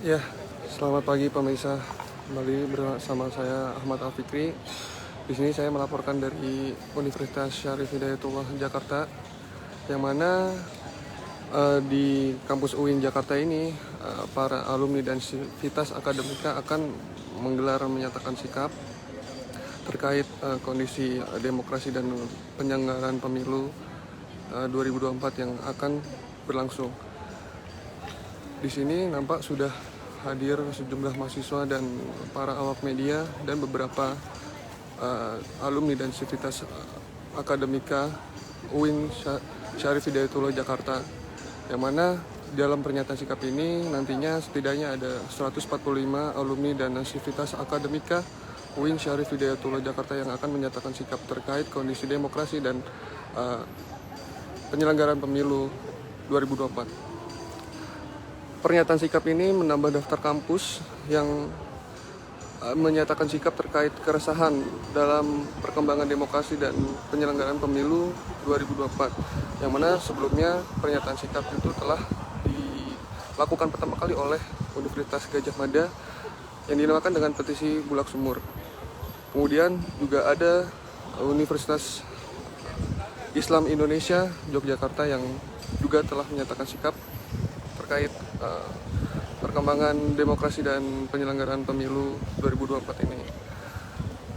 Ya, selamat pagi pemirsa. Kembali bersama saya Ahmad Al-Fikri. Di sini saya melaporkan dari Universitas Syarif Hidayatullah Jakarta, yang mana di kampus UIN Jakarta ini para alumni dan sivitas akademika akan menggelar menyatakan sikap terkait kondisi demokrasi dan penyelenggaraan pemilu 2024 yang akan berlangsung. Di sini nampak sudah hadir sejumlah mahasiswa dan para awak media dan beberapa alumni dan sivitas akademika UIN Syarif Hidayatullah Jakarta, yang mana dalam pernyataan sikap ini nantinya setidaknya ada 145 alumni dan sivitas akademika UIN Syarif Hidayatullah Jakarta yang akan menyatakan sikap terkait kondisi demokrasi dan penyelenggaraan pemilu 2024. Pernyataan sikap ini menambah daftar kampus yang menyatakan sikap terkait keresahan dalam perkembangan demokrasi dan penyelenggaraan pemilu 2024, yang mana sebelumnya pernyataan sikap itu telah dilakukan pertama kali oleh Universitas Gadjah Mada yang dinamakan dengan petisi Bulak Sumur. Kemudian juga ada Universitas Islam Indonesia Yogyakarta yang juga telah menyatakan sikap terkait perkembangan demokrasi dan penyelenggaraan pemilu 2024 ini.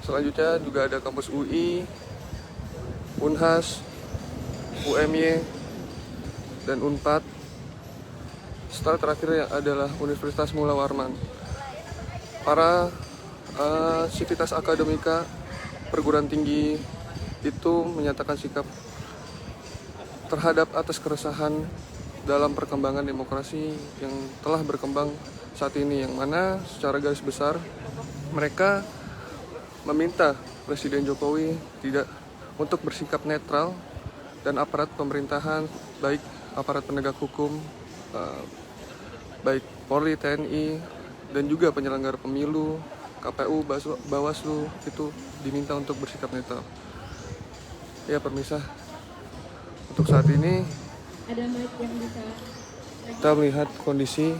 Selanjutnya juga ada kampus UI, Unhas, UMY, dan Unpad. Setelah terakhir adalah Universitas Mula Warman. Para sivitas akademika perguruan tinggi itu menyatakan sikap terhadap atas keresahan dalam perkembangan demokrasi yang telah berkembang saat ini, yang mana secara garis besar mereka meminta Presiden Jokowi tidak untuk bersikap netral dan aparat pemerintahan, baik aparat penegak hukum, baik Polri, TNI, dan juga penyelenggara pemilu, KPU, Bawaslu itu diminta untuk bersikap netral. Ya pemirsa, untuk saat ini kita melihat kondisi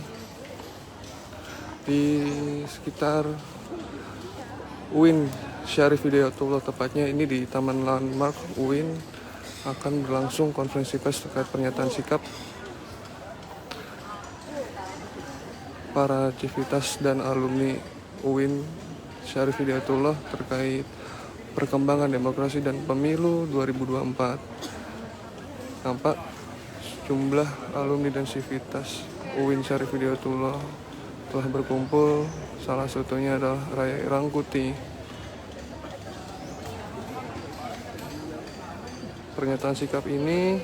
di sekitar UIN Syarif Hidayatullah, tepatnya ini di Taman Landmark UIN, akan berlangsung konferensi pers terkait pernyataan sikap para civitas dan alumni UIN Syarif Hidayatullah terkait perkembangan demokrasi dan pemilu 2024. Nampak jumlah alumni dan sivitas UIN Syarif Hidayatullah telah berkumpul, salah satunya adalah Raya Rangkuti. Pernyataan sikap ini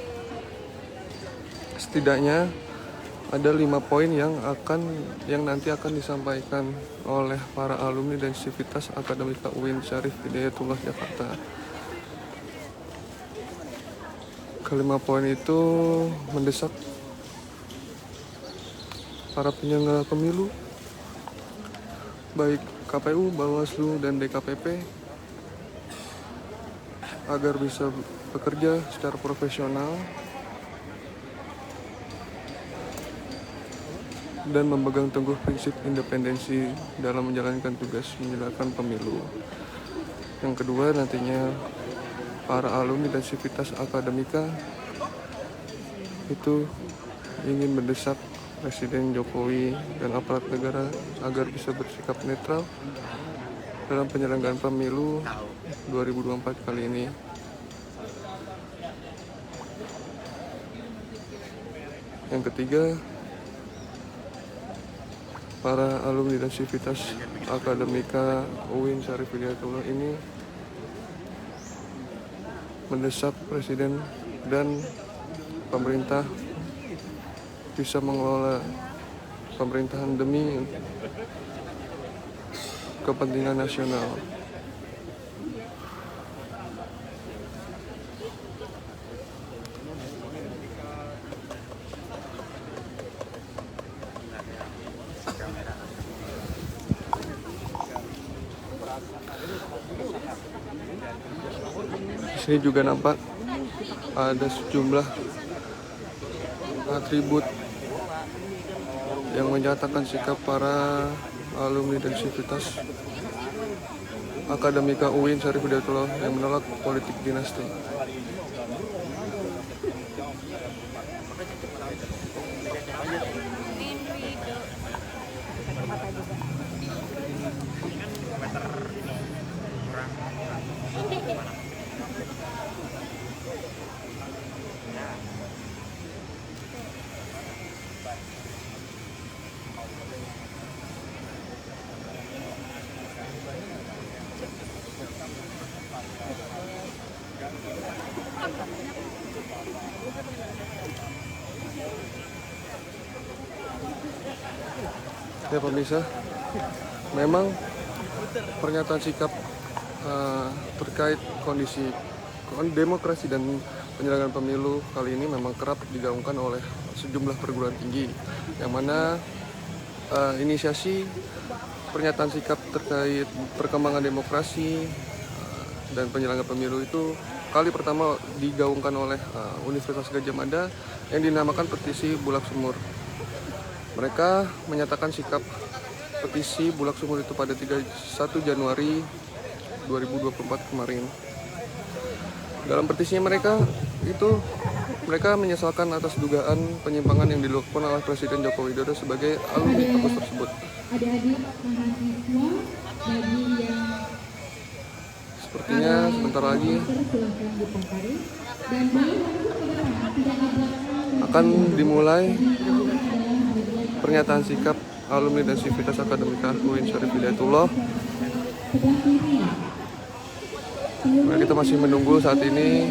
setidaknya ada 5 poin yang nanti akan disampaikan oleh para alumni dan sivitas akademika UIN Syarif Hidayatullah Jakarta. Kelima poin itu mendesak para penyelenggara pemilu, baik KPU, Bawaslu, dan DKPP, agar bisa bekerja secara profesional dan memegang teguh prinsip independensi dalam menjalankan tugas menyelenggarakan pemilu. Yang kedua, nantinya para alumni dan sivitas akademika itu ingin mendesak Presiden Jokowi dan aparat negara agar bisa bersikap netral dalam penyelenggaraan pemilu 2024 kali ini. Yang ketiga, para alumni dan sivitas akademika UIN Syarif Hidayatullah ini mendesak Presiden dan pemerintah bisa mengelola pemerintahan demi kepentingan nasional. Di sini juga nampak ada sejumlah atribut yang menyatakan sikap para alumni dan sivitas Akademika UIN Syarif Hidayatullah yang menolak politik dinasti. Ya pemirsa, memang pernyataan sikap terkait kondisi demokrasi dan penyelenggaraan pemilu kali ini memang kerap digaungkan oleh sejumlah perguruan tinggi, yang mana inisiasi pernyataan sikap terkait perkembangan demokrasi dan penyelenggaraan pemilu itu kali pertama digaungkan oleh Universitas Gadjah Mada yang dinamakan petisi Bulak Sumur. Mereka menyatakan sikap petisi Bulak Sumur itu pada 1 Januari 2024 kemarin. Dalam petisinya mereka menyesalkan atas dugaan penyimpangan yang dilakukan oleh Presiden Joko Widodo sebagai alumni kampus tersebut. Sepertinya sebentar lagi akan dimulai pernyataan sikap alumni dan sivitas Akademika UIN Syarif Hidayatullah. Nah, kita masih menunggu saat ini,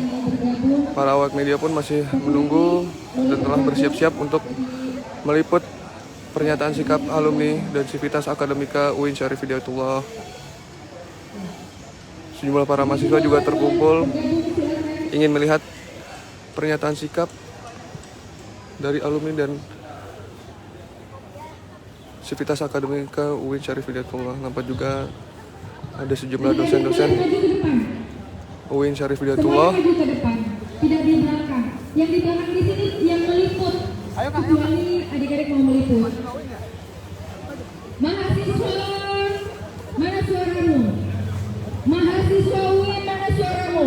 para awak media pun masih menunggu dan telah bersiap-siap untuk meliput pernyataan sikap alumni dan sivitas Akademika UIN Syarif Hidayatullah. Sejumlah para mahasiswa juga terkumpul ingin melihat pernyataan sikap dari alumni dan sivitas Akademika UIN Syarif Hidayatullah. Nampak juga ada sejumlah dosen-dosen UIN Syarif Hidayatullah. Tidak di belakang. Yang di belakang di sini yang meliput. Kecuali adik-adik mau meliput. Mahasiswa, mana suaramu? Mahasiswa UIN, mana suaramu?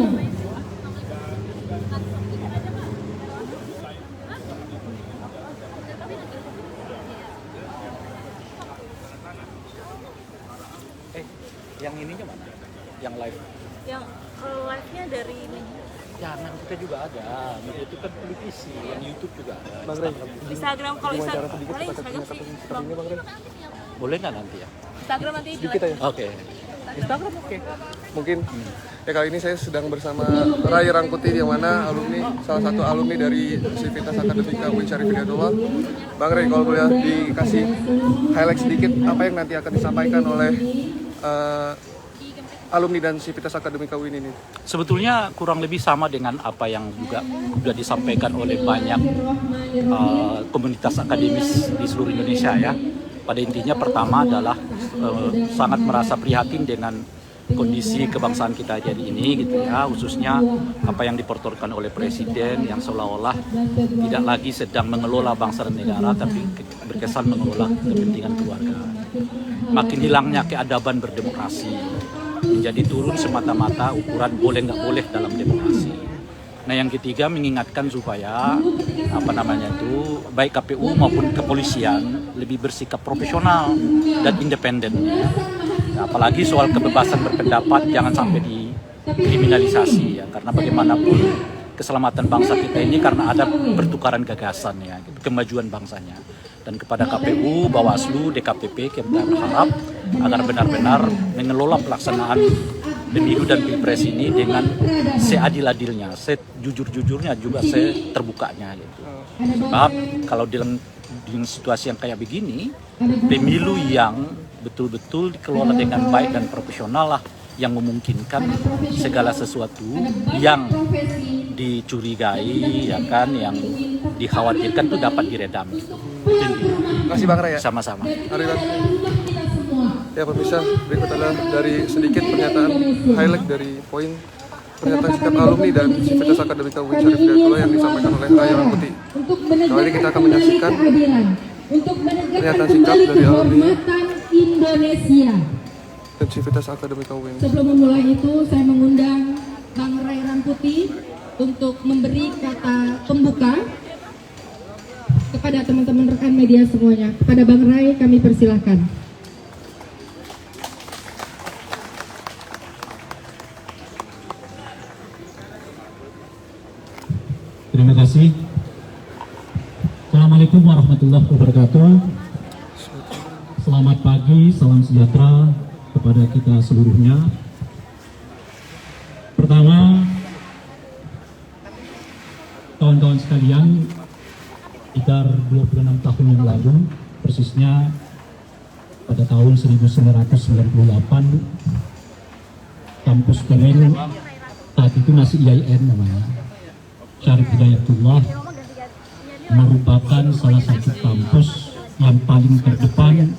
Yang ininya mana? Yang live? Yang live-nya dari ini. Jangan, kita juga ada. Media itu kan televisi, yang YouTube juga ada. Bang Rey, Instagram, kalau Instagram, sedikit boleh pakai Instagram sih. sepertinya Bang Rey. Boleh nggak nanti ya? Instagram nanti Sedikit aja. Oke. Instagram oke. Mungkin ya kali ini saya sedang bersama Ray Rangkuti, yang mana salah satu alumni dari Sivitas Akademika UIN Syarif Hidayatullah. Bang Ray, kalau boleh dikasih highlight sedikit apa yang nanti akan disampaikan oleh alumni dan Sivitas Akademika UIN ini? Sebetulnya kurang lebih sama dengan apa yang juga sudah disampaikan oleh banyak komunitas akademis di seluruh Indonesia ya. Pada intinya pertama adalah sangat merasa prihatin dengan kondisi kebangsaan kita jadi ini gitu ya, khususnya apa yang dipertontonkan oleh Presiden yang seolah-olah tidak lagi sedang mengelola bangsa dan negara, tapi berkesan mengelola kepentingan keluarga. Makin hilangnya keadaban berdemokrasi, menjadi turun semata-mata ukuran boleh nggak boleh dalam demokrasi. Nah, yang ketiga mengingatkan supaya baik KPU maupun kepolisian lebih bersikap profesional dan independen. Nah, apalagi soal kebebasan berpendapat jangan sampai dikriminalisasi ya, karena bagaimanapun keselamatan bangsa kita ini karena ada pertukaran gagasan ya, gitu, kemajuan bangsanya. Dan kepada KPU, Bawaslu, DKPP kita berharap agar benar-benar mengelola pelaksanaan pemilu dan pilpres ini dengan seadil-adilnya, sejujur-jujurnya juga terbukanya gitu. Sebab kalau dalam situasi yang kayak begini, pemilu yang betul-betul dikelola dengan baik dan profesional lah yang memungkinkan segala sesuatu yang dicurigai ya kan, yang dikhawatirkan itu dapat diredam gitu. Terima kasih Bang Ray ya. Sama-sama. Ya pemirsa, berikut adalah dari sedikit pernyataan highlight dari poin pernyataan sikap alumni dan Sivitas Akademika UIN Syarif Hidayatullah yang disampaikan oleh Ray Rangkuti. Kali ini kita akan menyaksikan mengucapkan pernyataan sikap kembali dari alumni kehormatan Indonesia. dan Civitas Akademika UIN. Sebelum memulai itu, saya mengundang Bang Ray Rangkuti untuk memberi kata pembuka kepada teman-teman rekan media semuanya. Kepada Bang Ray, kami persilahkan. Terima kasih. Assalamualaikum warahmatullahi wabarakatuh. Selamat pagi, salam sejahtera kepada kita seluruhnya. Pertama, kawan-kawan sekalian, sekitar 26 tahun yang lalu, persisnya pada tahun 1998, kampus UIN, saat itu masih IAIN namanya, Syarif Hidayatullah, merupakan salah satu kampus yang paling terdepan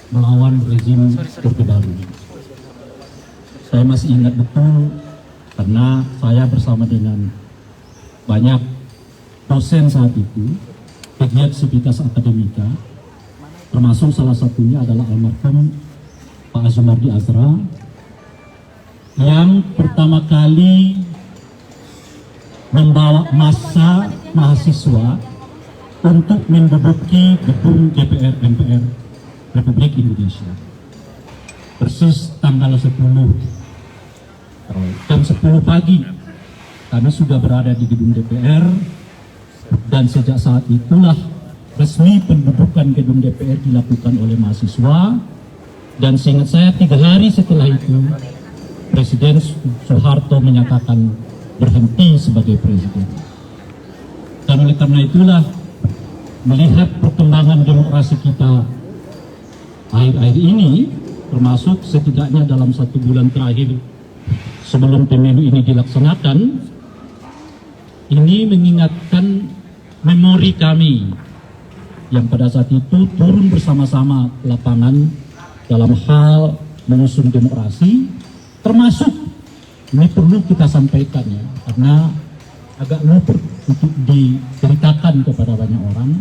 melawan rezim Orde Baru. Saya masih ingat betul karena saya bersama dengan banyak dosen saat itu, pegiat Civitas Akademika, termasuk salah satunya adalah almarhum Pak Azumardi Azra, yang pertama kali membawa massa mahasiswa untuk menduduki gedung DPR MPR Republik Indonesia. Persis tanggal 10 jam 10 pagi kami sudah berada di gedung DPR, dan sejak saat itulah resmi pendudukan gedung DPR dilakukan oleh mahasiswa. Dan seingat saya 3 hari setelah itu Presiden Soeharto menyatakan berhenti sebagai presiden. Dan oleh karena itulah, melihat perkembangan demokrasi kita akhir-akhir ini, termasuk setidaknya dalam 1 bulan terakhir sebelum pemilu ini dilaksanakan, ini mengingatkan memori kami yang pada saat itu turun bersama-sama ke lapangan dalam hal mengusung demokrasi, termasuk ini perlu kita sampaikan ya, karena agak luput untuk diceritakan kepada banyak orang,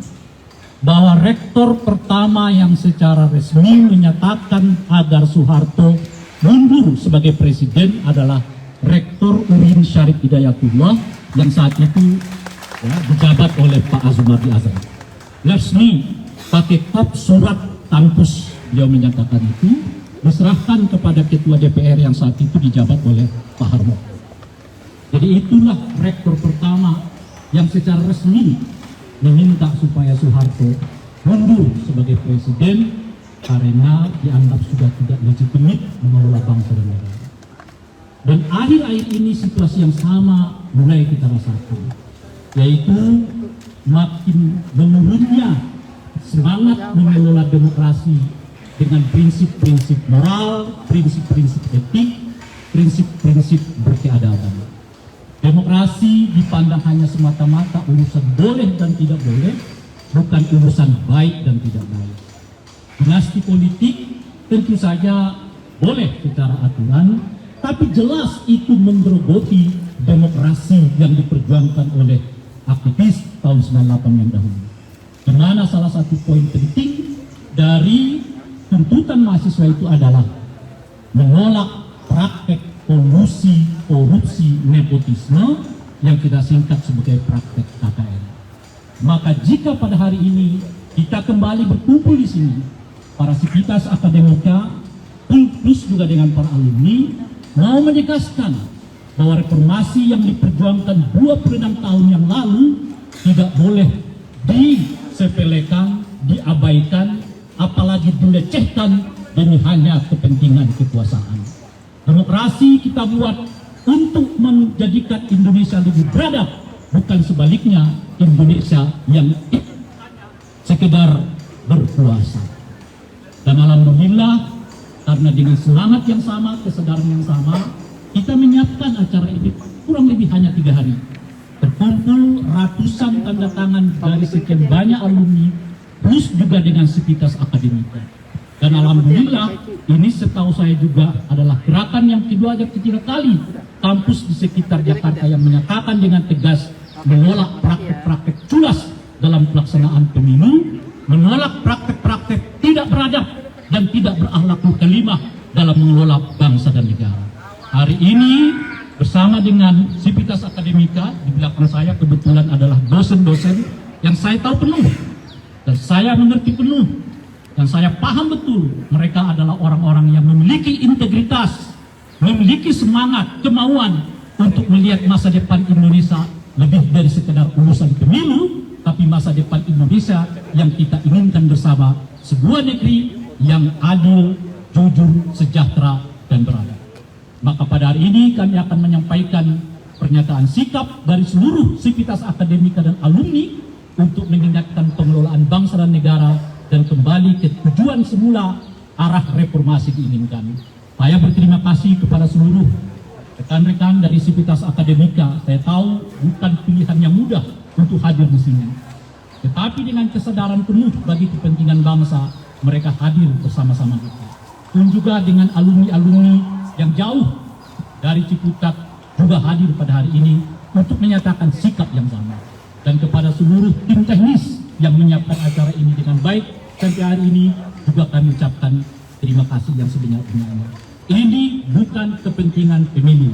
bahwa rektor pertama yang secara resmi menyatakan agar Soeharto mundur sebagai presiden adalah Rektor UIN Syarif Hidayatullah yang saat itu ya, dijabat oleh Pak Azumardi Azra. Resmi pakai kop surat kampus beliau menyatakan itu, diserahkan kepada Ketua DPR yang saat itu dijabat oleh Pak Harmoko. Jadi itulah rektor pertama yang secara resmi meminta supaya Soeharto mundur sebagai presiden karena dianggap sudah tidak legitimit mengelola bangsa dan negara. Dan akhir-akhir ini situasi yang sama mulai kita rasakan, yaitu makin menurunnya semangat mengelola demokrasi dengan prinsip-prinsip moral, prinsip-prinsip etik, prinsip-prinsip berkeadaban. Demokrasi dipandang hanya semata-mata urusan boleh dan tidak boleh, bukan urusan baik dan tidak baik. Dinasti politik tentu saja boleh secara aturan, tapi jelas itu menggerogoti demokrasi yang diperjuangkan oleh aktivis tahun 98 yang dahulu. Di mana salah satu poin penting dari tuntutan mahasiswa itu adalah menolak praktek kolusi, korupsi, nepotisme yang kita singkat sebagai praktek KKN. Maka jika pada hari ini kita kembali berkumpul di sini, para Civitas Akademika plus juga dengan para alumni mau menegaskan bahwa reformasi yang diperjuangkan 26 tahun yang lalu tidak boleh disepelekan, diabaikan, apalagi dilecehkan demi hanya kepentingan kekuasaan. Demokrasi kita buat untuk menjadikan Indonesia lebih beradab, bukan sebaliknya Indonesia yang sekedar berkuasa. Dan alhamdulillah, karena dengan semangat yang sama, kesadaran yang sama, kita menyiapkan acara ini kurang lebih hanya 3 hari. Terkumpul ratusan tanda tangan dari sekian banyak alumni, plus juga dengan Civitas Akademika. Dan alhamdulillah, ini setahu saya juga adalah gerakan yang kedua kali kampus di sekitar Jakarta yang menyatakan dengan tegas menolak praktek-praktek culas dalam pelaksanaan pemilu, menolak praktek-praktek tidak beradab dan tidak berakhlakul karimah dalam mengelola bangsa dan negara. Hari ini bersama dengan Sivitas Akademika, di belakang saya kebetulan adalah dosen-dosen yang saya tahu penuh dan saya mengerti penuh dan saya paham betul mereka adalah orang-orang yang memiliki integritas, memiliki semangat, kemauan untuk melihat masa depan Indonesia lebih dari sekedar urusan pemilu, tapi masa depan Indonesia yang kita inginkan bersama, sebuah negeri yang adil, jujur, sejahtera, dan beradab. Maka pada hari ini kami akan menyampaikan pernyataan sikap dari seluruh Sivitas Akademika dan alumni untuk mengingatkan pengelolaan bangsa dan negara dan kembali ke tujuan semula arah reformasi diinginkan. Saya berterima kasih kepada seluruh rekan-rekan dari Sivitas Akademika. Saya tahu bukan pilihan yang mudah untuk hadir di sini, tetapi dengan kesadaran penuh bagi kepentingan bangsa, mereka hadir bersama-sama kita. Dan juga dengan alumni-alumni yang jauh dari Ciputat juga hadir pada hari ini untuk menyatakan sikap yang sama. Dan kepada seluruh tim teknis yang menyiapkan acara ini dengan baik sampai hari ini juga kami ucapkan terima kasih yang sebanyak-banyaknya. Ini bukan kepentingan pemilu,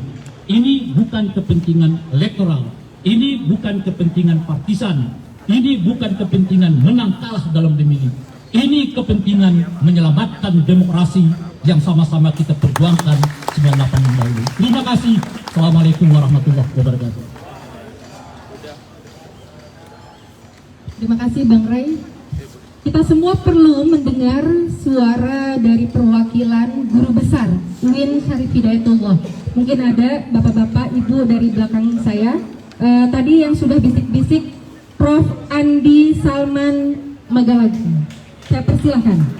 ini bukan kepentingan elektoral, ini bukan kepentingan partisan, ini bukan kepentingan menang kalah dalam pemilu. Ini kepentingan menyelamatkan demokrasi yang sama-sama kita perjuangkan 98 yang lalu. Terima kasih. Assalamualaikum warahmatullahi wabarakatuh. Terima kasih Bang Ray. Kita semua perlu mendengar suara dari perwakilan guru besar UIN Syarif Hidayatullah. Mungkin ada bapak-bapak, ibu dari belakang saya. Tadi yang sudah bisik-bisik Prof. Andi Salman Magalagi. Saya persilahkan.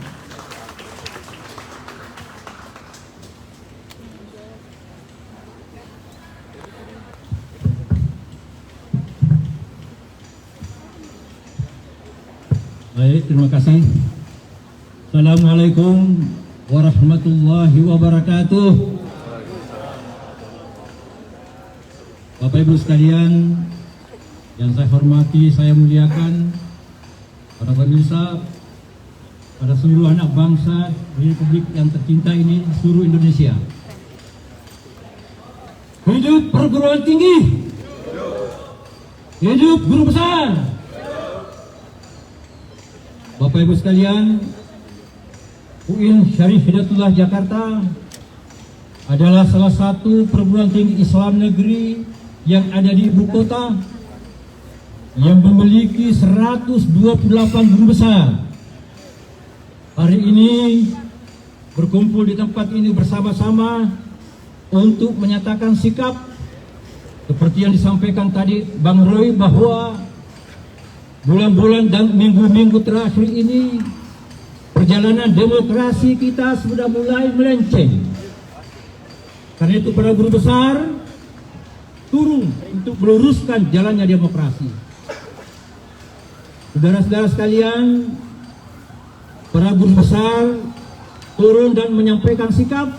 Baik, terima kasih. Assalamualaikum warahmatullahi wabarakatuh. Bapak Ibu sekalian yang saya hormati, saya muliakan, para pemirsa, pada seluruh anak bangsa di Republik yang tercinta ini, seluruh Indonesia. Hidup perguruan tinggi, hidup guru besar. Bapak Ibu sekalian, UIN Syarif Hidayatullah Jakarta adalah salah satu perguruan tinggi Islam negeri yang ada di ibu kota yang memiliki 128 guru besar. Hari ini berkumpul di tempat ini bersama-sama untuk menyatakan sikap seperti yang disampaikan tadi Bang Roy, bahwa bulan-bulan dan minggu-minggu terakhir ini perjalanan demokrasi kita sudah mulai melenceng. Karena itu para guru besar turun untuk meluruskan jalannya demokrasi. Saudara-saudara sekalian, para guru besar turun dan menyampaikan sikap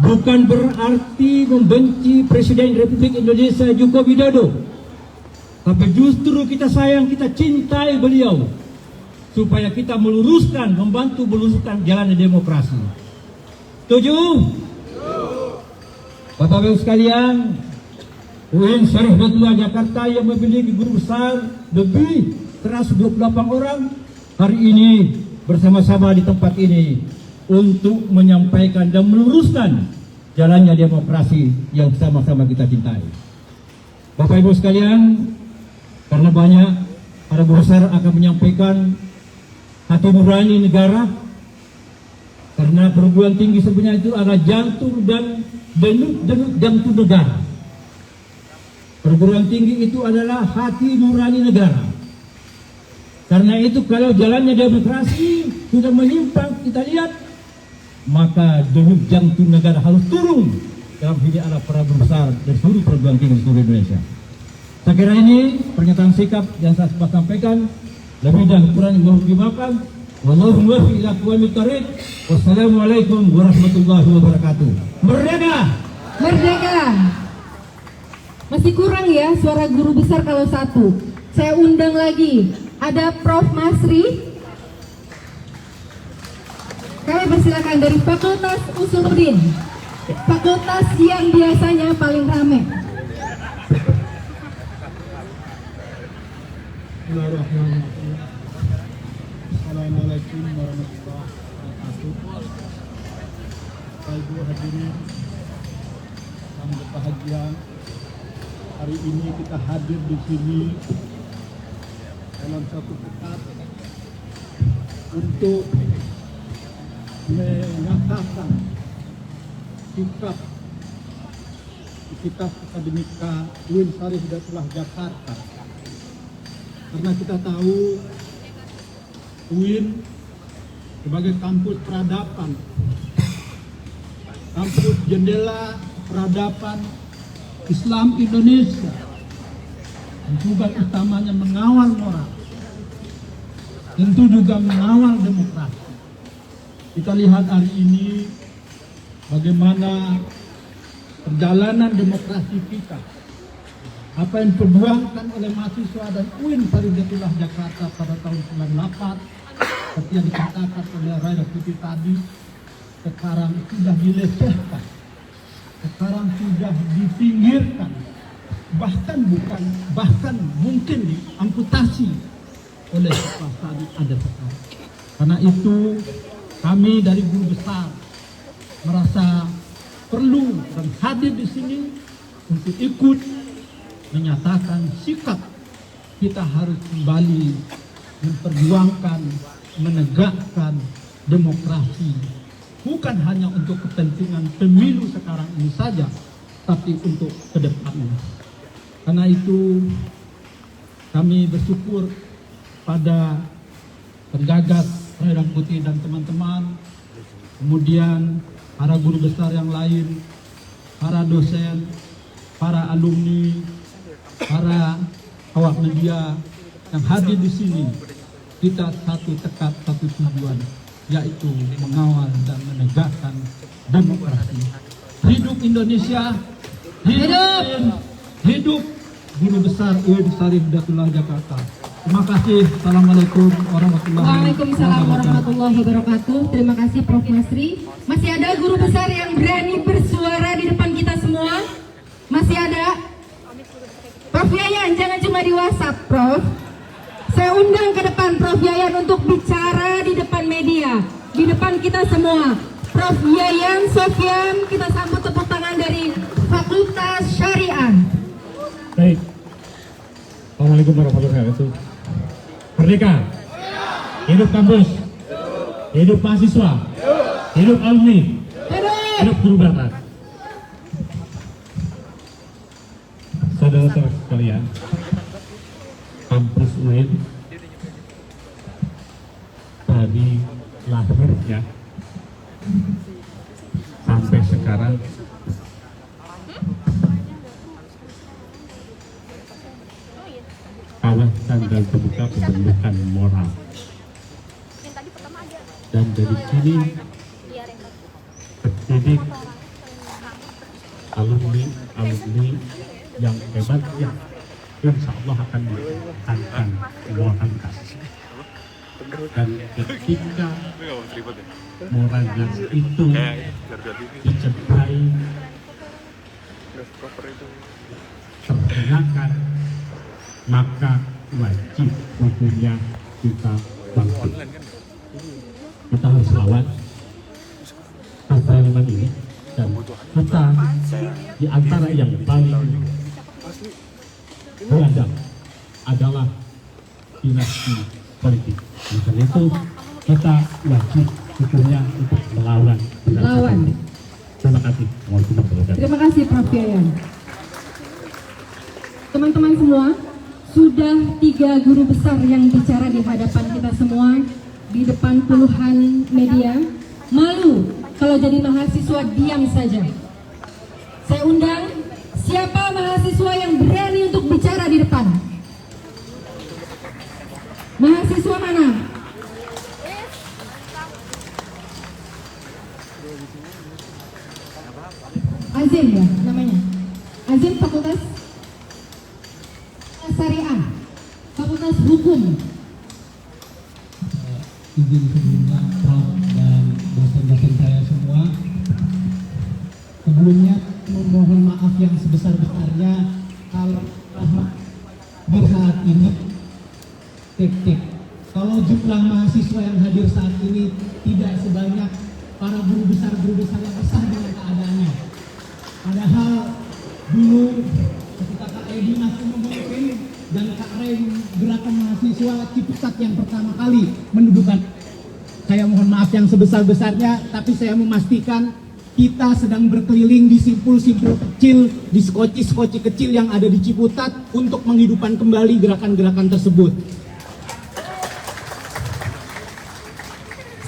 bukan berarti membenci Presiden Republik Indonesia Joko Widodo, tapi justru kita sayang, kita cintai beliau supaya kita meluruskan, membantu meluruskan jalan demokrasi. Setuju? Bapak-Ibu sekalian, UIN Syarif Hidayatullah Jakarta yang memiliki guru besar lebih 128 orang hari ini bersama-sama di tempat ini untuk menyampaikan dan meluruskan jalannya demokrasi yang sama-sama kita cintai. Bapak Ibu sekalian, karena banyak para guru besar akan menyampaikan hati nurani negara, karena perguruan tinggi sebenarnya itu adalah jantung dan denyut jantung negara. Perguruan tinggi itu adalah hati nurani negara. Karena itu kalau jalannya demokrasi sudah menyimpang, kita lihat, maka denyut jantung negara harus turun dalam hidup ala para guru besar dan seluruh perguruan tinggi seluruh Indonesia. Saya kira ini pernyataan sikap yang saya sampaikan. Lebih dan kurang mohon dimaafkan. Wallahu muwaffiq ila aqwamit thoriq. Wassalamualaikum warahmatullahi wabarakatuh. Merdeka! Merdeka! Masih kurang ya suara guru besar kalau satu. Saya undang lagi Ada Prof. Masri. Kami persilakan dari Fakultas Usuluddin, fakultas yang biasanya paling ramai. Bismillahirrahmanirrahim. Assalamualaikum warahmatullahi wabarakatuh. Bapak Ibu hadirin yang berbahagia, hari ini kita hadir di sini dalam satu tempat untuk menyatakan sikap Kitab Akademika UIN Syarif Hidayatullah Jakarta, karena kita tahu UIN sebagai kampus peradaban, kampus jendela peradaban Islam Indonesia, dan juga utamanya mengawal moral, tentu juga mengawal demokrasi. Kita lihat hari ini bagaimana perjalanan demokrasi kita, apa yang diperjuangkan oleh mahasiswa dan UIN Syarif Hidayatullah Jakarta pada tahun 98, seperti yang dikatakan oleh Raira Putih tadi, sekarang sudah dilecehkan, sekarang sudah dipinggirkan, bahkan mungkin diamputasi oleh kekuasaan yang ada sekarang. Karena itu kami dari guru besar merasa perlu dan hadir di sini untuk ikut menyatakan sikap kita harus kembali memperjuangkan, menegakkan demokrasi, bukan hanya untuk kepentingan pemilu sekarang ini saja, tapi untuk ke depannya. Karena itu kami bersyukur pada penggagas Raira Putih dan teman-teman, kemudian para guru besar yang lain, para dosen, para alumni, para awak media yang hadir di sini. Kita satu tekad, satu tujuan, yaitu mengawal dan menegakkan demokrasi. Hidup Indonesia, hidup guru besar UIN Syarif Hidayatullah Jakarta. Terima kasih. Assalamualaikum warahmatullahi wabarakatuh. Waalaikumsalam warahmatullahi wabarakatuh. Terima kasih Prof. Masri. Masih ada guru besar yang berani bersuara di depan kita semua? Masih ada? Prof. Yayan, jangan cuma di WhatsApp, Prof. Saya undang ke depan Prof. Yayan untuk bicara di depan media, di depan kita semua. Prof. Yayan Sofyan, kita sambut tepuk tangan dari Fakultas Syariah. Baik. Assalamualaikum warahmatullahi wabarakatuh. Merdeka. Hidup kampus. Hidup mahasiswa. Hidup alumni. Hidup guru besar. Saudara-saudara sekalian, kampus UIN dari lahirnya sampai sekarang kawasan dan terbuka pembentukan moral, dan dari sini terdidik alumni yang hebat yang insya Allah akan meningkatkan moralitas. Dan ketika moralitas itu dicapai, tergunakan, maka wajib hukumnya kita bangkit. Kita harus lawan kezaliman ini, dan kita di antara yang paling beradab adalah dinasti politik. Karena itu kita wajib hukumnya untuk melawan. Terima kasih. Terima kasih Prof. Yayan. Teman-teman semua, sudah 3 guru besar yang bicara di hadapan kita semua, di depan puluhan media. Malu kalau jadi mahasiswa diam saja. Saya undang siapa mahasiswa yang berani untuk bicara di depan. Mahasiswa mana? Azim ya namanya. Azim Fakultas Syariah, Fakultas Hukum. izin sebelumnya Prof dan dosen-dosen saya semua. Sebelumnya memohon maaf yang sebesar-besarnya kalau hadir saat ini kalau jumlah mahasiswa yang hadir saat ini tidak sebanyak para guru besar yang resah dengan keadaannya. Padahal dulu ketika Kak Edi masih memimpin dan Kak Rem gerakan mahasiswa Ciputat yang pertama kali mendudukan, saya mohon maaf yang sebesar-besarnya, tapi saya memastikan kita sedang berkeliling di simpul-simpul kecil, di skoci-skoci kecil yang ada di Ciputat untuk menghidupkan kembali gerakan-gerakan tersebut.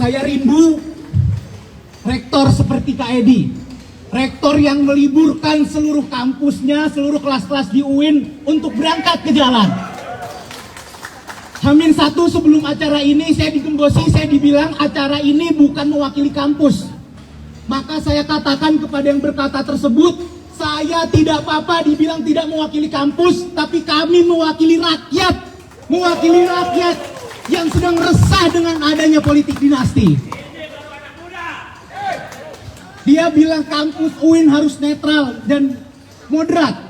Saya rindu rektor seperti Kak Edi, rektor yang meliburkan seluruh kampusnya, seluruh kelas-kelas di UIN untuk berangkat ke jalan. Hamin 1 sebelum acara ini saya digembosi, saya dibilang acara ini bukan mewakili kampus. Maka saya katakan kepada yang berkata tersebut, saya tidak apa-apa dibilang tidak mewakili kampus, tapi kami mewakili rakyat yang sedang resah dengan adanya politik dinasti. Dia bilang kampus UIN harus netral dan moderat.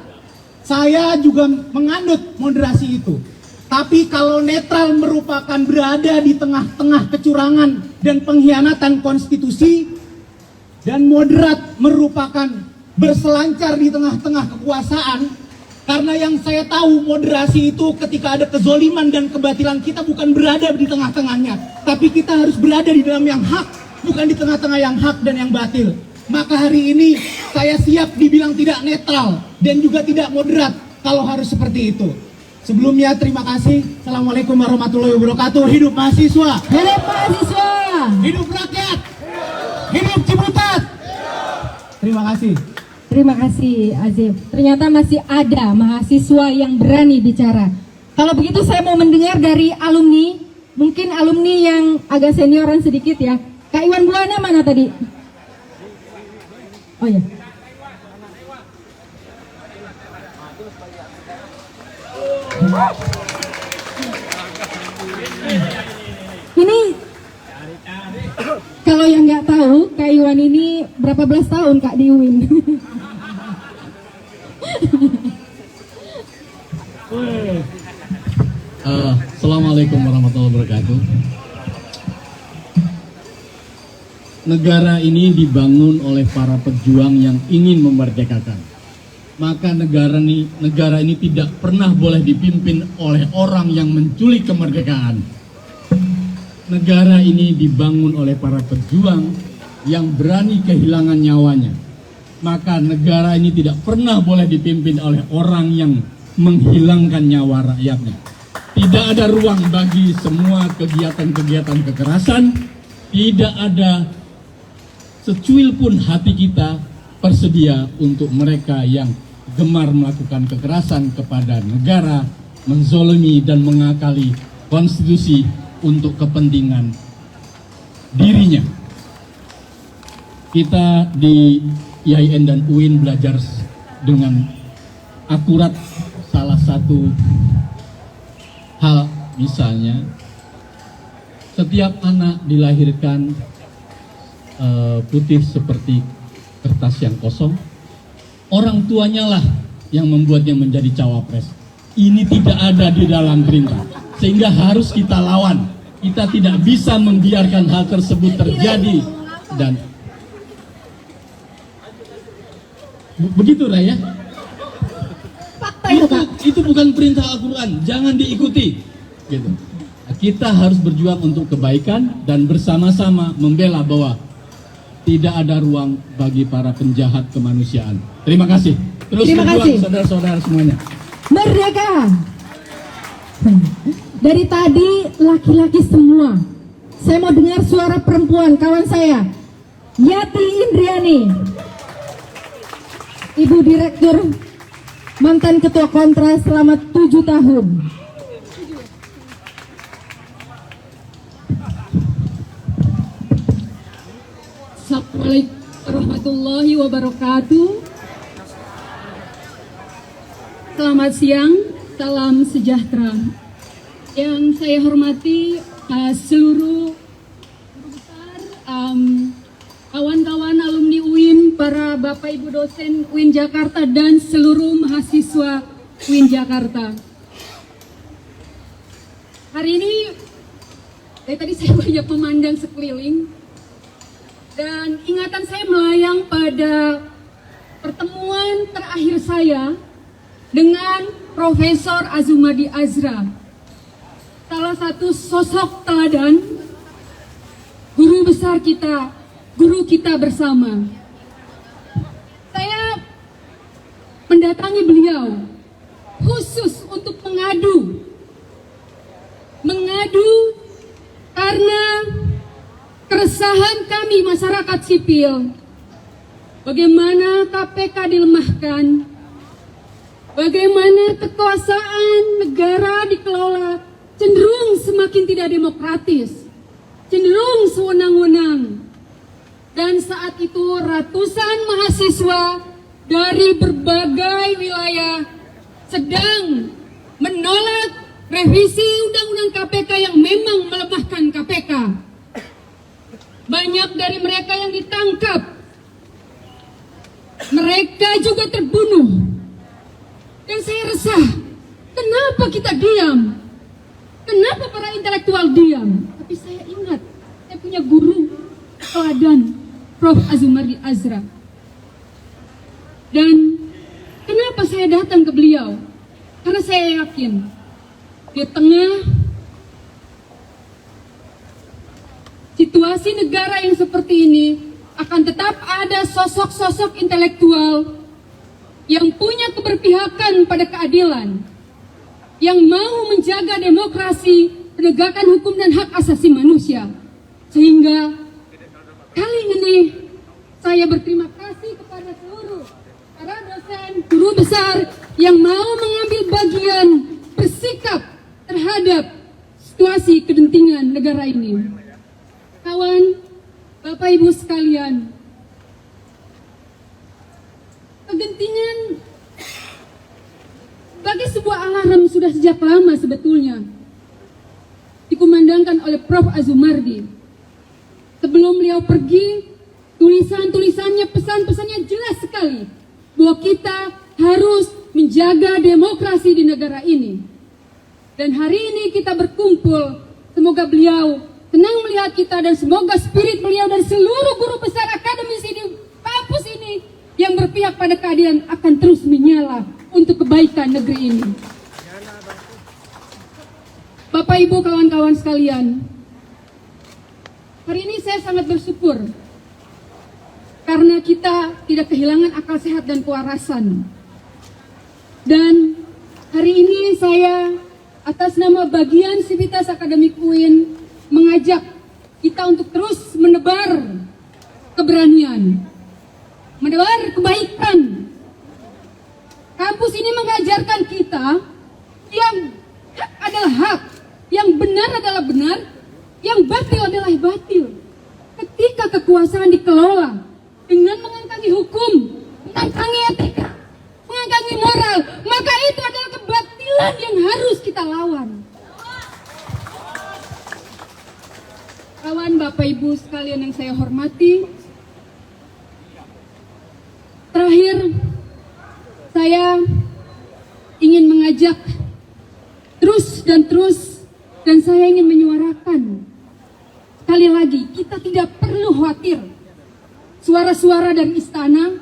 Saya juga menganut moderasi itu. Tapi kalau netral merupakan berada di tengah-tengah kecurangan dan pengkhianatan konstitusi, dan moderat merupakan berselancar di tengah-tengah kekuasaan, karena yang saya tahu moderasi itu ketika ada kezoliman dan kebatilan kita bukan berada di tengah-tengahnya, tapi kita harus berada di dalam yang hak, bukan di tengah-tengah yang hak dan yang batil. Maka hari ini saya siap dibilang tidak netral dan juga tidak moderat kalau harus seperti itu. Sebelumnya terima kasih. Assalamualaikum warahmatullahi wabarakatuh. Hidup mahasiswa. Hidup mahasiswa. Hidup rakyat. Hidup Ciputat. Terima kasih. Terima kasih Azif. Ternyata masih ada mahasiswa yang berani bicara. Kalau begitu saya mau mendengar dari alumni, mungkin alumni yang agak senioran sedikit ya. Kak Iwan Buana mana tadi? Oh ya. Ini kalau yang nggak tahu, Kak Iwan ini berapa belas tahun Kak di UIN? Assalamualaikum warahmatullahi wabarakatuh. Negara ini dibangun oleh para pejuang yang ingin memerdekakan. Maka negara ini tidak pernah boleh dipimpin oleh orang yang menculik kemerdekaan. Negara ini dibangun oleh para pejuang yang berani kehilangan nyawanya. Maka negara ini tidak pernah boleh dipimpin oleh orang yang menghilangkan nyawa rakyatnya. Tidak ada ruang bagi semua kegiatan-kegiatan kekerasan. Tidak ada secuil pun hati kita bersedia untuk mereka yang gemar melakukan kekerasan kepada negara, menzolimi dan mengakali konstitusi untuk kepentingan dirinya. Kita di IAIN dan UIN belajar dengan akurat salah satu hal, misalnya setiap anak dilahirkan putih seperti kertas yang kosong. Orang tuanya lah yang membuatnya menjadi cawapres. Ini tidak ada di dalam perintah, sehingga harus kita lawan. Kita tidak bisa membiarkan hal tersebut terjadi. Dan begitu Raya. Itu bukan perintah Al-Quran, jangan diikuti. Gitu. Kita harus berjuang untuk kebaikan dan bersama-sama membela bahwa tidak ada ruang bagi para penjahat kemanusiaan. Terima kasih. Terus berjuang saudara-saudara semuanya. Merdeka. Dari tadi laki-laki semua. Saya mau dengar suara perempuan, kawan saya. Yati Indriani. Ibu Direktur, mantan Ketua Kontra selama 7 tahun. Assalamualaikum warahmatullahi wabarakatuh. Selamat siang, salam sejahtera. Yang saya hormati seluruh para Bapak Ibu dosen UIN Jakarta dan seluruh mahasiswa UIN Jakarta. Hari ini, dari tadi saya banyak memandang sekeliling dan ingatan saya melayang pada pertemuan terakhir saya dengan Profesor Azumadi Azra, salah satu sosok teladan, guru besar kita, guru kita bersama. Saya mendatangi beliau khusus untuk mengadu karena keresahan kami masyarakat sipil, bagaimana KPK dilemahkan, bagaimana kekuasaan negara dikelola cenderung semakin tidak demokratis, cenderung sewenang-wenang. Dan saat itu ratusan mahasiswa dari berbagai wilayah sedang menolak revisi Undang-Undang KPK yang memang melemahkan KPK. Banyak dari mereka yang ditangkap, mereka juga terbunuh. Dan saya resah, kenapa kita diam? Kenapa para intelektual diam? Tapi saya ingat, saya punya guru teladan, Prof. Azumadi Azra. Dan kenapa saya datang ke beliau? Karena saya yakin, di tengah situasi negara yang seperti ini, akan tetap ada sosok-sosok intelektual yang punya keberpihakan pada keadilan, yang mau menjaga demokrasi, penegakan hukum dan hak asasi manusia. Sehingga kali ini saya berterima kasih kepada seluruh para dosen, guru besar yang mau mengambil bagian, bersikap terhadap situasi kegentingan negara ini. Kawan, Bapak Ibu sekalian, kegentingan bagi sebuah alarm sudah sejak lama sebetulnya dikumandangkan oleh Prof. Azumardi. Sebelum beliau pergi, tulisan-tulisannya, pesan-pesannya jelas sekali bahwa kita harus menjaga demokrasi di negara ini. Dan hari ini kita berkumpul, semoga beliau senang melihat kita dan semoga spirit beliau dan seluruh guru besar akademisi di kampus ini yang berpihak pada keadilan akan terus menyala untuk kebaikan negeri ini. Bapak Ibu kawan-kawan sekalian, hari ini saya sangat bersyukur karena kita tidak kehilangan akal sehat dan kewarasan. Dan hari ini saya atas nama bagian Sivitas Akademik UIN mengajak kita untuk terus menebar keberanian, menebar kebaikan. Kampus ini mengajarkan kita yang hak adalah hak, yang benar adalah benar, yang batil adalah batil. Ketika kekuasaan dikelola dengan mengangkangi hukum, mengangkangi etika, mengangkangi moral, maka itu adalah kebatilan yang harus kita lawan. Kawan, Bapak Ibu sekalian yang saya hormati, terakhir saya ingin mengajak terus dan saya ingin menyuarakan sekali lagi, kita tidak perlu khawatir suara-suara dari istana,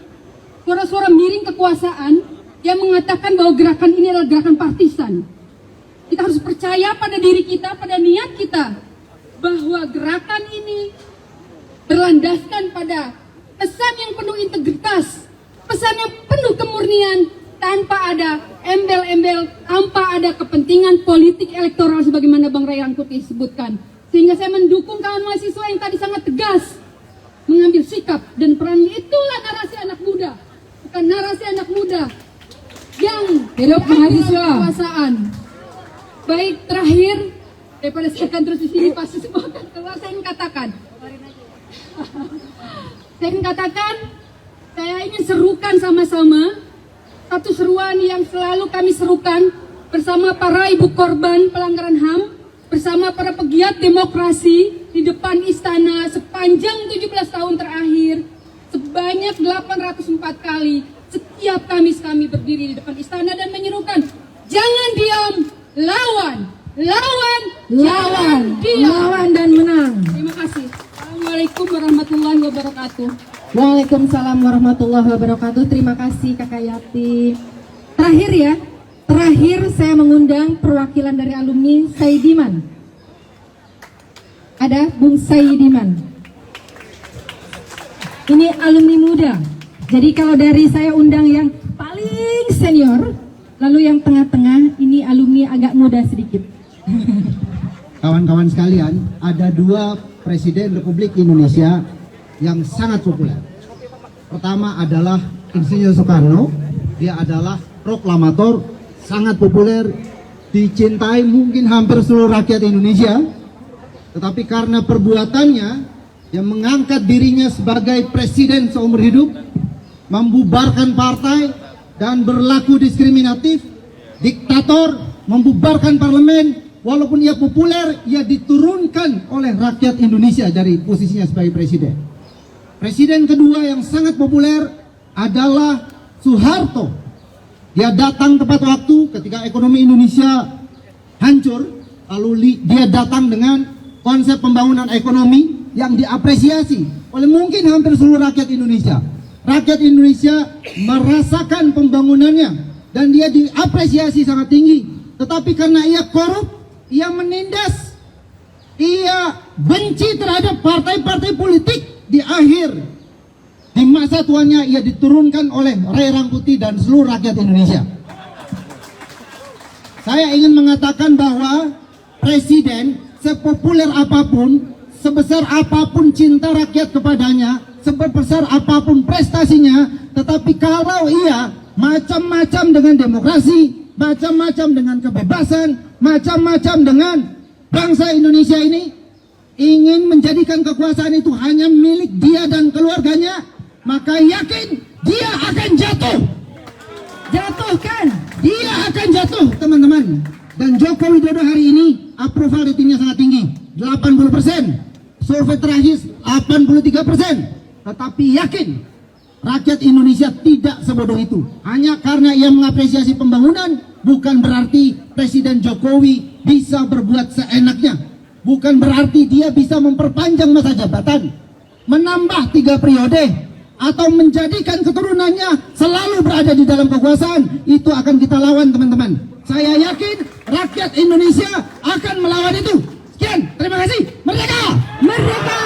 suara-suara miring kekuasaan yang mengatakan bahwa gerakan ini adalah gerakan partisan. Kita harus percaya pada diri kita, pada niat kita, bahwa gerakan ini berlandaskan pada pesan yang penuh integritas, pesan yang penuh kemurnian, tanpa ada embel-embel, tanpa ada kepentingan politik elektoral sebagaimana Bang Ray Rangkuti sebutkan. Sehingga saya mendukung kawan mahasiswa yang tadi sangat tegas mengambil sikap dan peran. Itulah narasi anak muda, bukan narasi anak muda yang hidup mahasiswa kekuasaan. Baik, terakhir, daripada saya akan terus di sini pasti semua akan keluar, saya ingin katakan, saya ingin serukan sama-sama satu seruan yang selalu kami serukan bersama para ibu korban pelanggaran HAM, bersama para pegiat demokrasi di depan istana sepanjang 17 tahun terakhir, sebanyak 800 204 kali setiap Kamis kami berdiri di depan istana dan menyerukan, jangan diam, lawan, lawan, lawan, diam, lawan dan menang. Terima kasih. Assalamualaikum warahmatullahi wabarakatuh. Waalaikumsalam warahmatullahi wabarakatuh. Terima kasih Kakak Yati. Terakhir saya mengundang perwakilan dari alumni Saidiman. Ada Bung Saidiman. Ini alumni muda. Jadi kalau dari saya undang yang paling senior, lalu yang tengah-tengah ini alumni agak muda sedikit. Kawan-kawan sekalian, ada dua Presiden Republik Indonesia yang sangat populer. Pertama adalah Insinyur Soekarno. Dia adalah proklamator, sangat populer, dicintai mungkin hampir seluruh rakyat Indonesia. Tetapi karena perbuatannya yang mengangkat dirinya sebagai presiden seumur hidup, membubarkan partai dan berlaku diskriminatif, diktator, membubarkan parlemen. Walaupun ia populer, ia diturunkan oleh rakyat Indonesia dari posisinya sebagai presiden. Presiden kedua yang sangat populer adalah Soeharto. Dia datang tepat waktu ketika ekonomi Indonesia hancur, lalu dia datang dengan konsep pembangunan ekonomi yang diapresiasi oleh mungkin hampir seluruh rakyat Indonesia. Rakyat Indonesia merasakan pembangunannya dan dia diapresiasi sangat tinggi. Tetapi karena ia korup, ia menindas, ia benci terhadap partai-partai politik, di masa tuanya ia diturunkan oleh Ray Rangkuti dan seluruh rakyat Indonesia. Saya ingin mengatakan bahwa presiden sepopuler apapun, sebesar apapun cinta rakyat kepadanya, sebesar apapun prestasinya, tetapi kalau ia macam-macam dengan demokrasi, macam-macam dengan kebebasan, macam-macam dengan bangsa Indonesia ini, ingin menjadikan kekuasaan itu hanya milik dia dan keluarganya, maka yakin dia akan jatuh. Jatuhkan, dia akan jatuh, teman-teman. Dan Joko Widodo hari ini approval ratingnya sangat tinggi, 80%. Survei terakhir 83%. Tetapi yakin rakyat Indonesia tidak sebodoh itu. Hanya karena ia mengapresiasi pembangunan, bukan berarti Presiden Jokowi bisa berbuat seenaknya. Bukan berarti dia bisa memperpanjang masa jabatan, menambah 3 periode, atau menjadikan keturunannya selalu berada di dalam kekuasaan. Itu akan kita lawan, teman-teman. Saya yakin rakyat Indonesia akan melawan itu. Sekian, terima kasih. Merdeka! Merdeka!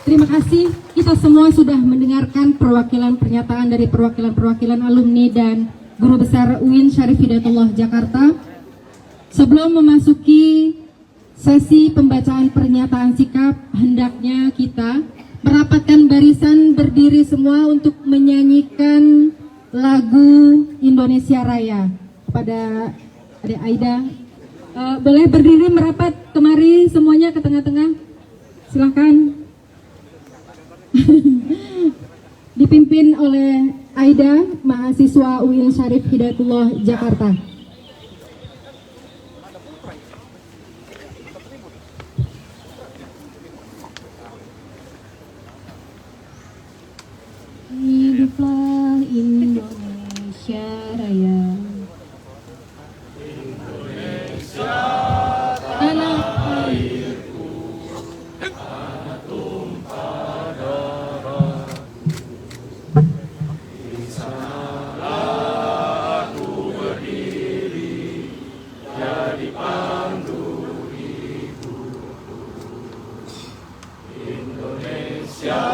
Terima kasih. Kita semua sudah mendengarkan pernyataan dari perwakilan alumni dan Guru Besar UIN Syarif Hidayatullah Jakarta. Sebelum memasuki sesi pembacaan pernyataan sikap, hendaknya kita merapatkan barisan, berdiri semua untuk menyanyikan lagu Indonesia Raya. Kepada Adik Aida, boleh berdiri merapat kemari semuanya ke tengah-tengah. Silakan. Dipimpin oleh Aida, mahasiswa UIN Syarif Hidayatullah Jakarta. Hiduplah Indonesia Raya. Indonesia tanah airku, tanah tumpah darah. Di sanalah aku berdiri, jadi pandu hidupku. Indonesia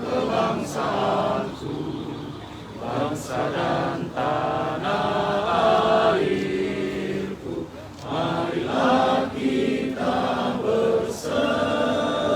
kebangsaanku, bangsa dan tanah airku, marilah kita bersatu.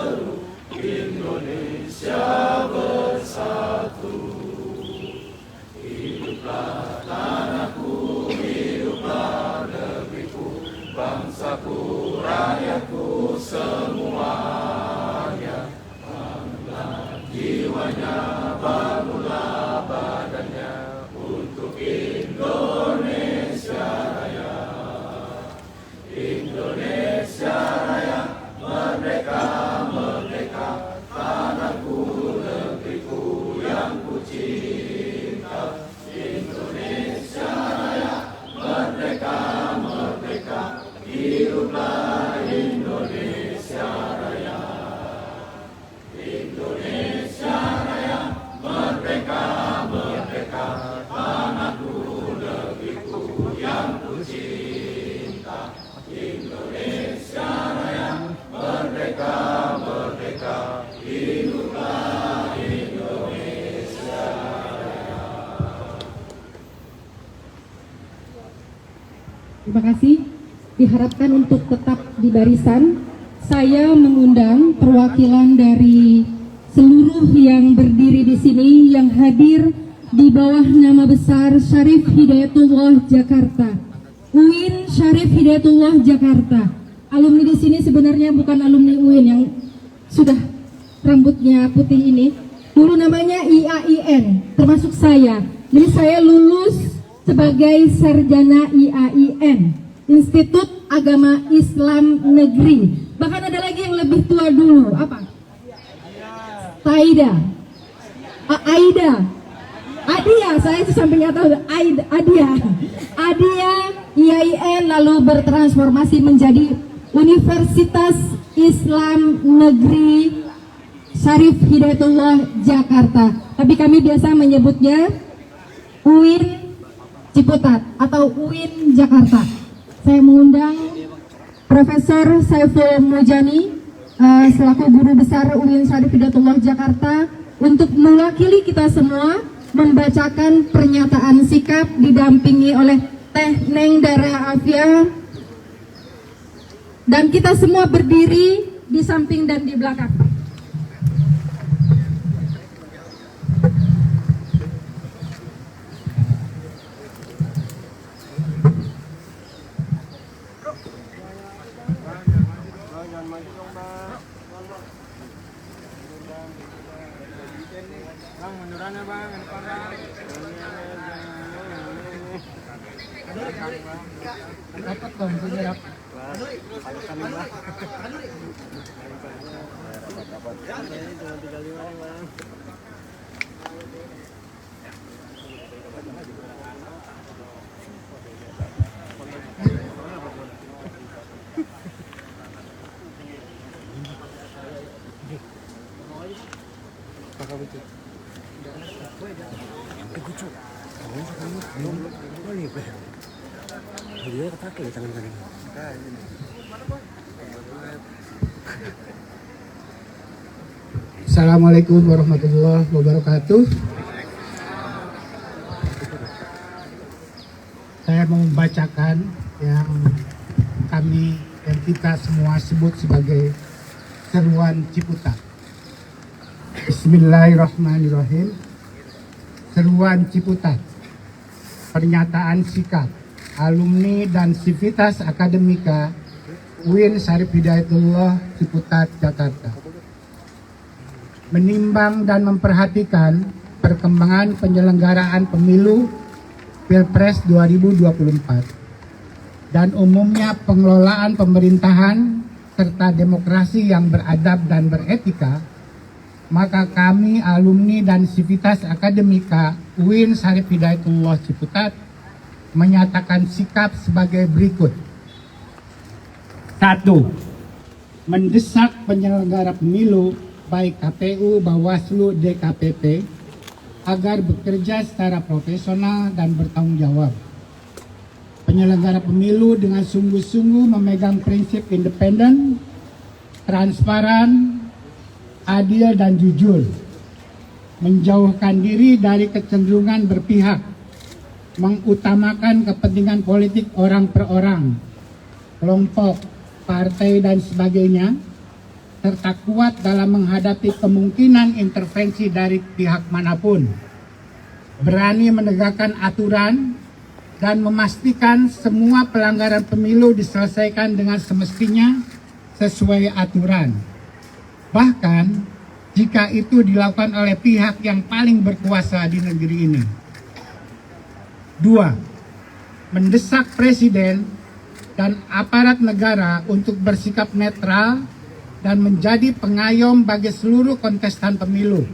Terima kasih. Diharapkan untuk tetap di barisan. Saya mengundang perwakilan dari seluruh yang berdiri di sini yang hadir di bawah nama besar Syarif Hidayatullah Jakarta. UIN Syarif Hidayatullah Jakarta. Alumni di sini sebenarnya bukan alumni UIN yang sudah rambutnya putih ini. Dulu namanya IAIN, termasuk saya. Jadi saya lulus sebagai sarjana IAIN, Institut Agama Islam Negeri. Bahkan ada lagi yang lebih tua dulu, apa? Taida, Aida, Adia, saya sampai nggak tahu, Adia, IAIN lalu bertransformasi menjadi Universitas Islam Negeri Syarif Hidayatullah Jakarta. Tapi kami biasa menyebutnya UIN Ciputat atau UIN Jakarta. Saya mengundang Profesor Saiful Mujani selaku Guru Besar UIN Syarif Hidayatullah Jakarta untuk mewakili kita semua membacakan pernyataan sikap didampingi oleh Teh Neng Dara Afia, dan kita semua berdiri di samping dan di belakang. Assalamualaikum warahmatullahi wabarakatuh. Saya mau membacakan yang kami dan kita semua sebut sebagai seruan Ciputat. Bismillahirrahmanirrahim. Seruan Ciputat. Pernyataan sikap alumni dan sivitas akademika UIN Syarif Hidayatullah Ciputat Jakarta. Menimbang dan memperhatikan perkembangan penyelenggaraan pemilu Pilpres 2024 dan umumnya pengelolaan pemerintahan serta demokrasi yang beradab dan beretika, maka kami alumni dan sivitas akademika UIN Syarif Hidayatullah Ciputat menyatakan sikap sebagai berikut. 1. Mendesak penyelenggara pemilu baik KPU, Bawaslu, DKPP agar bekerja secara profesional dan bertanggung jawab. Penyelenggara pemilu dengan sungguh-sungguh memegang prinsip independen, transparan, adil dan jujur, menjauhkan diri dari kecenderungan berpihak, mengutamakan kepentingan politik orang per orang, kelompok, partai dan sebagainya, serta kuat dalam menghadapi kemungkinan intervensi dari pihak manapun, berani menegakkan aturan dan memastikan semua pelanggaran pemilu diselesaikan dengan semestinya sesuai aturan. Bahkan jika itu dilakukan oleh pihak yang paling berkuasa di negeri ini. 2. Mendesak Presiden dan aparat negara untuk bersikap netral dan menjadi pengayom bagi seluruh kontestan pemilu.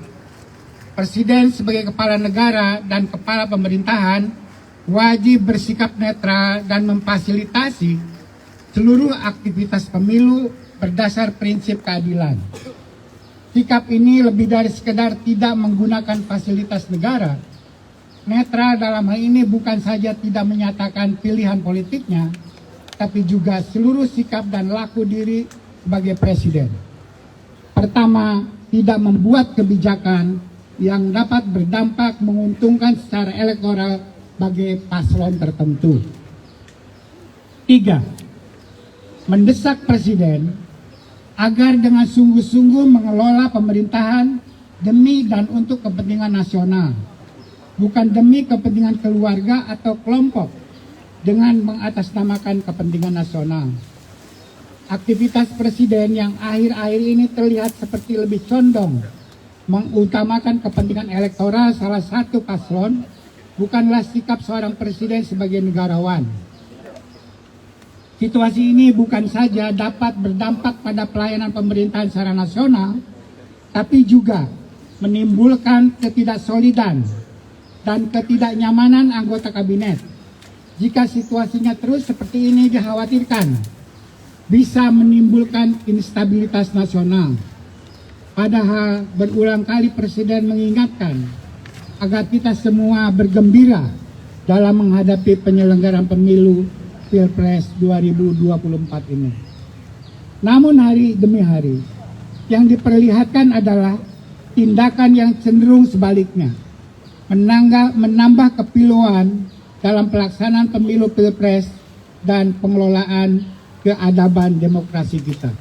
Presiden sebagai kepala negara dan kepala pemerintahan wajib bersikap netral dan memfasilitasi seluruh aktivitas pemilu berdasar prinsip keadilan. Sikap ini lebih dari sekedar tidak menggunakan fasilitas negara. Netral dalam hal ini bukan saja tidak menyatakan pilihan politiknya, tapi juga seluruh sikap dan laku diri sebagai presiden. Pertama, tidak membuat kebijakan yang dapat berdampak menguntungkan secara elektoral bagi paslon tertentu. 3. Mendesak Presiden agar dengan sungguh-sungguh mengelola pemerintahan demi dan untuk kepentingan nasional, bukan demi kepentingan keluarga atau kelompok dengan mengatasnamakan kepentingan nasional. Aktivitas Presiden yang akhir-akhir ini terlihat seperti lebih condong mengutamakan kepentingan elektoral salah satu paslon bukanlah sikap seorang Presiden sebagai negarawan. Situasi ini bukan saja dapat berdampak pada pelayanan pemerintahan secara nasional, tapi juga menimbulkan ketidaksolidan dan ketidaknyamanan anggota kabinet. Jika situasinya terus seperti ini dikhawatirkan bisa menimbulkan instabilitas nasional. Padahal berulang kali Presiden mengingatkan agar kita semua bergembira dalam menghadapi penyelenggaraan pemilu Pilpres 2024 ini. Namun hari demi hari, yang diperlihatkan adalah tindakan yang cenderung sebaliknya, menambah kepiluan dalam pelaksanaan pemilu Pilpres dan pengelolaan keadaban demokrasi kita.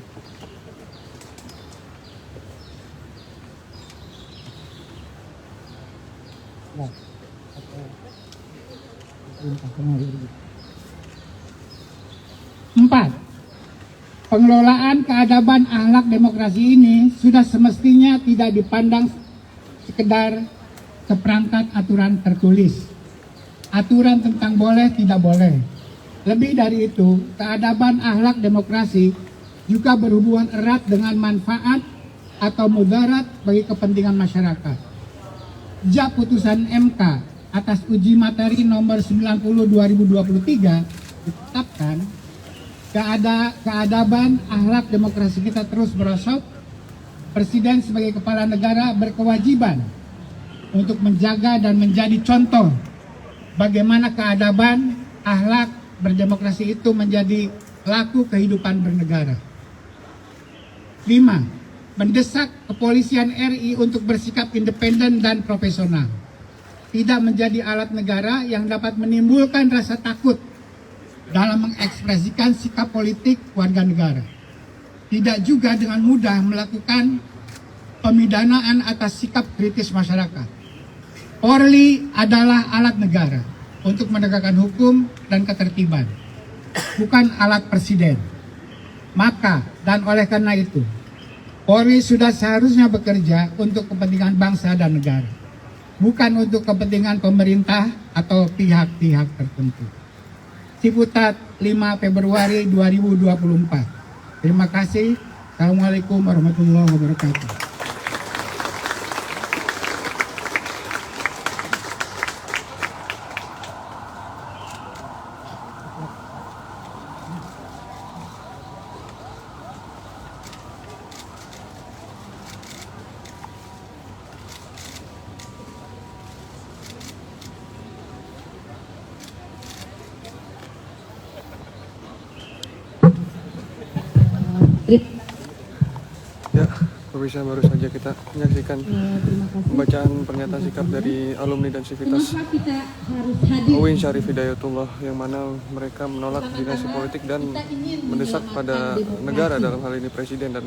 Empat, pengelolaan keadaban akhlak demokrasi ini sudah semestinya tidak dipandang sekedar seperangkat aturan tertulis. Aturan tentang boleh tidak boleh. Lebih dari itu, keadaban akhlak demokrasi juga berhubungan erat dengan manfaat atau mudarat bagi kepentingan masyarakat. Sejak putusan MK atas uji materi nomor 90/2023 ditetapkan, keadaban akhlak demokrasi kita terus merosot. Presiden sebagai kepala negara berkewajiban untuk menjaga dan menjadi contoh bagaimana keadaban akhlak berdemokrasi itu menjadi laku kehidupan bernegara. 5. Mendesak kepolisian RI untuk bersikap independen dan profesional, tidak menjadi alat negara yang dapat menimbulkan rasa takut dalam mengekspresikan sikap politik warga negara. Tidak juga dengan mudah melakukan pemidanaan atas sikap kritis masyarakat. Polri adalah alat negara untuk menegakkan hukum dan ketertiban, bukan alat presiden. Maka dan oleh karena itu, Polri sudah seharusnya bekerja untuk kepentingan bangsa dan negara, bukan untuk kepentingan pemerintah atau pihak-pihak tertentu. Ciputat 5 Februari 2024. Terima kasih. Assalamualaikum warahmatullahi wabarakatuh. Ya, pemirsa, baru saja kita menyaksikan pembacaan pernyataan sikap dari alumni dan sivitas UIN Syarif Hidayatullah, yang mana mereka menolak dinasti politik dan mendesak pada negara, dalam hal ini presiden dan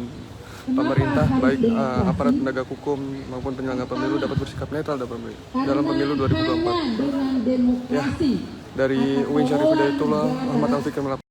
pemerintah, baik aparat penegak hukum maupun penyelenggara pemilu, dapat bersikap netral dalam pemilu 2024. Ya, dari UIN Syarif Hidayatullah, Ahmad Taufik melaporkan.